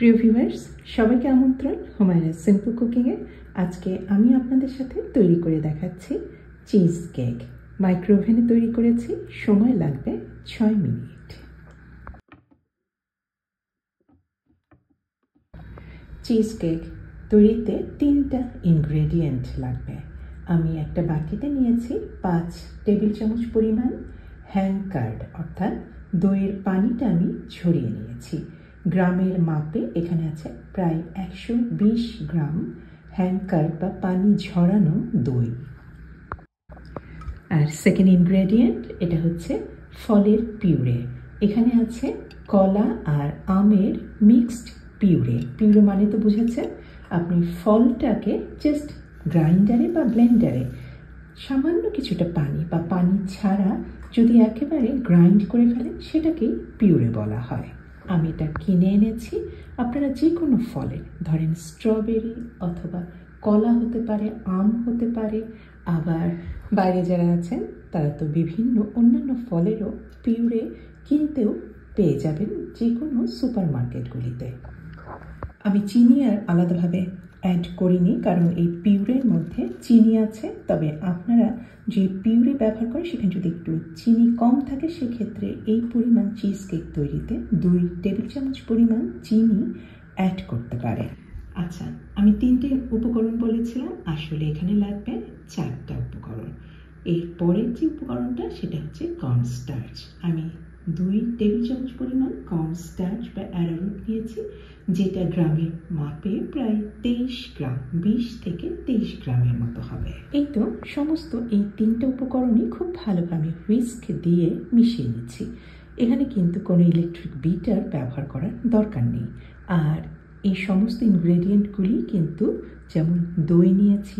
প্রিয় ভিউয়ার্স, সবাইকে আমন্ত্রণ হুমায়রা সিম্পল কুকিংয়ে। আজকে আমি আপনাদের সাথে তৈরি করে দেখাচ্ছি চিজ কেক। মাইক্রোওভেনে তৈরি করেছি, সময় লাগবে 6 মিনিট। চিজ কেক তৈরিতে 3টা ইনগ্রেডিয়েন্ট লাগবে। আমি একটা বাটিতে নিয়েছি 5 টেবিল চামচ পরিমাণ হ্যান্ড কার্ড, অর্থাৎ দইয়ের পানিটা আমি ঝরিয়ে নিয়েছি। গ্রামের মাপে এখানে আছে প্রায় 120 গ্রাম হ্যান্ড কার্ড বা পানি ঝরানো দই। আর সেকেন্ড ইনগ্রেডিয়েন্ট এটা হচ্ছে ফলের পিউরে। এখানে আছে কলা আর আমের মিক্সড পিউরে। পিউরে মানে তো বুঝেছেন, আপনি ফলটাকে জাস্ট গ্রাইন্ডারে বা ব্লেন্ডারে সামান্য কিছুটা পানি বা পানি ছাড়া যদি একেবারে গ্রাইন্ড করে ফেলেন, সেটাকেই পিউরে বলা হয়। আমি এটা কিনে এনেছি। আপনারা যে কোনো ফলের, ধরেন স্ট্রবেরি অথবা কলা হতে পারে, আম হতে পারে, আবার বাইরে যারা আছেন তারা তো বিভিন্ন অন্যান্য ফলেরও পিউরে কিনতেও পেয়ে যাবেন যে কোনো সুপার মার্কেটগুলিতে। আমি চিনি আর আলাদাভাবে অ্যাড করিনি, কারণ এই পিউরের মধ্যে চিনি আছে। তবে আপনারা যে পিউরে ব্যবহার করেন সেখানে যদি একটু চিনি কম থাকে, সেক্ষেত্রে এই পরিমাণ চিজ কেক তৈরিতে 2 টেবিল চামচ পরিমাণ চিনি অ্যাড করতে পারে। আচ্ছা, আমি 3টে উপকরণ বলেছিলাম, আসলে এখানে লাগবে 4টা উপকরণ। এর পরের যে উপকরণটা সেটা হচ্ছে কর্নস্টার্চ। আমি 2 টেবিল চামচ পরিমাণ কর্নস্টার্চ বা অ্যারারুট নিয়েছি, যেটা গ্রামের মাপে প্রায় 23 গ্রাম, 20 থেকে 23 গ্রামের মতো হবে। এই তো সমস্ত এই 3টে উপকরণই খুব ভালোভাবে হুইস্ক দিয়ে মিশিয়ে নিচ্ছি। এখানে কিন্তু কোনো ইলেকট্রিক বিটার ব্যবহার করার দরকার নেই। আর এই সমস্ত ইনগ্রেডিয়েন্টগুলি কিন্তু, যেমন দই নিয়েছি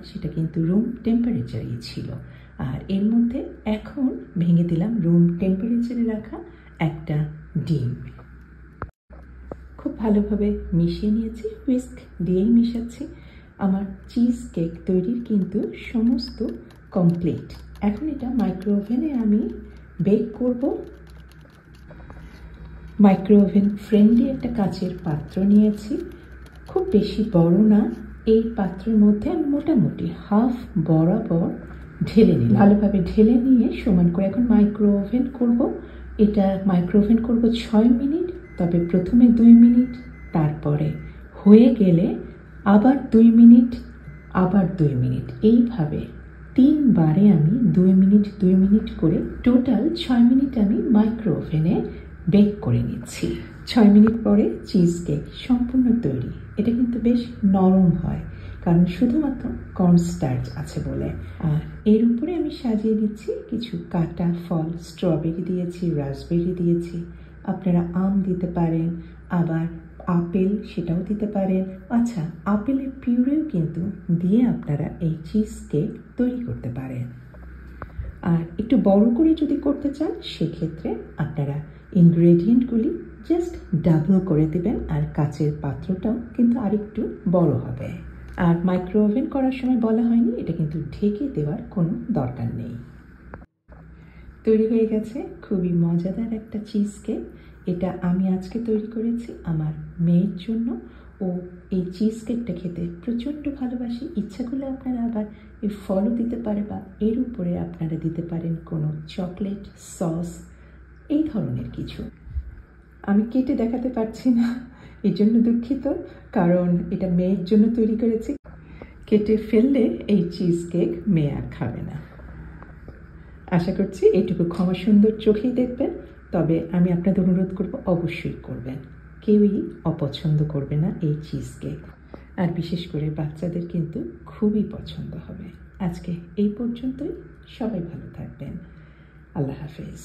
সেটা কিন্তু রুম টেম্পারেচারেই ছিল। আর এর মধ্যে এখন ভেঙে দিলাম রুম টেম্পারেচারে রাখা একটা ডিম। খুব ভালোভাবে মিশিয়ে নিয়েছি, হুইস্ক দিয়েই মিশাচ্ছি। আমার চিজ কেক তৈরির কিন্তু সমস্ত কমপ্লিট। এখন এটা মাইক্রোওভেনে আমি বেক করব। মাইক্রোওভেন ফ্রেন্ডলি একটা কাচের পাত্র নিয়েছি, খুব বেশি বড় না। এই পাত্রের মধ্যে আমি মোটামুটি হাফ বরাবর ঢেলে নিই। ভালোভাবে ঢেলে নিয়ে সমান করে এখন মাইক্রোওভেন করব। এটা মাইক্রোওভেন করব 6 মিনিট। তবে প্রথমে 2 মিনিট, তারপরে হয়ে গেলে আবার 2 মিনিট, আবার 2 মিনিট, এইভাবে 3 বারে আমি 2 মিনিট 2 মিনিট করে টোটাল 6 মিনিট আমি মাইক্রোওভেনে বেক করে নিচ্ছি। 6 মিনিট পরে চিজ কেক সম্পূর্ণ তৈরি। এটা কিন্তু বেশ নরম হয়, কারণ শুধুমাত্র কর্নস্টার্চ আছে বলে। আর এর উপরে আমি সাজিয়ে দিচ্ছি কিছু কাটা ফল। স্ট্রবেরি দিয়েছি, রাসবেরি দিয়েছি, আপনারা আম দিতে পারেন, আবার আপেল সেটাও দিতে পারেন। আচ্ছা, আপেলের পিউরেও কিন্তু দিয়ে আপনারা এই চিজ কেক তৈরি করতে পারেন। আর একটু বড় করে যদি করতে চান, সেক্ষেত্রে আপনারা ইনগ্রেডিয়েন্টগুলি জাস্ট ডাবল করে দেবেন, আর কাচের পাত্রটাও কিন্তু আরেকটু বড় হবে। আর মাইক্রোওভেন করার সময় বলা হয়নি, এটা কিন্তু ঢেকে দেওয়ার কোনো দরকার নেই। তৈরি হয়ে গেছে খুবই মজাদার একটা চিজ কেক। এটা আমি আজকে তৈরি করেছি আমার মেয়ের জন্য। ও এই চিজ কেকটা খেতে প্রচণ্ড ভালোবাসে। ইচ্ছা করলে আপনারা আবার এর ফলও দিতে পারে, বা এর উপরে আপনারা দিতে পারেন কোনো চকলেট সস, এই ধরনের কিছু। আমি কেটে দেখাতে পারছি না, এর জন্য দুঃখিত, কারণ এটা মেয়ের জন্য তৈরি করেছি। কেটে ফেললে এই চিজ কেক মেয়ে আর খাবে না। আশা করছি এইটুকু ক্ষমা সুন্দর চোখেই দেখবেন। তবে আমি আপনাদের অনুরোধ করব, অবশ্যই করবেন। কেউই অপছন্দ করবে না এই চিজ কেক। আর বিশেষ করে বাচ্চাদের কিন্তু খুবই পছন্দ হবে। আজকে এই পর্যন্তই। সবাই ভালো থাকবেন। আল্লাহ হাফেজ।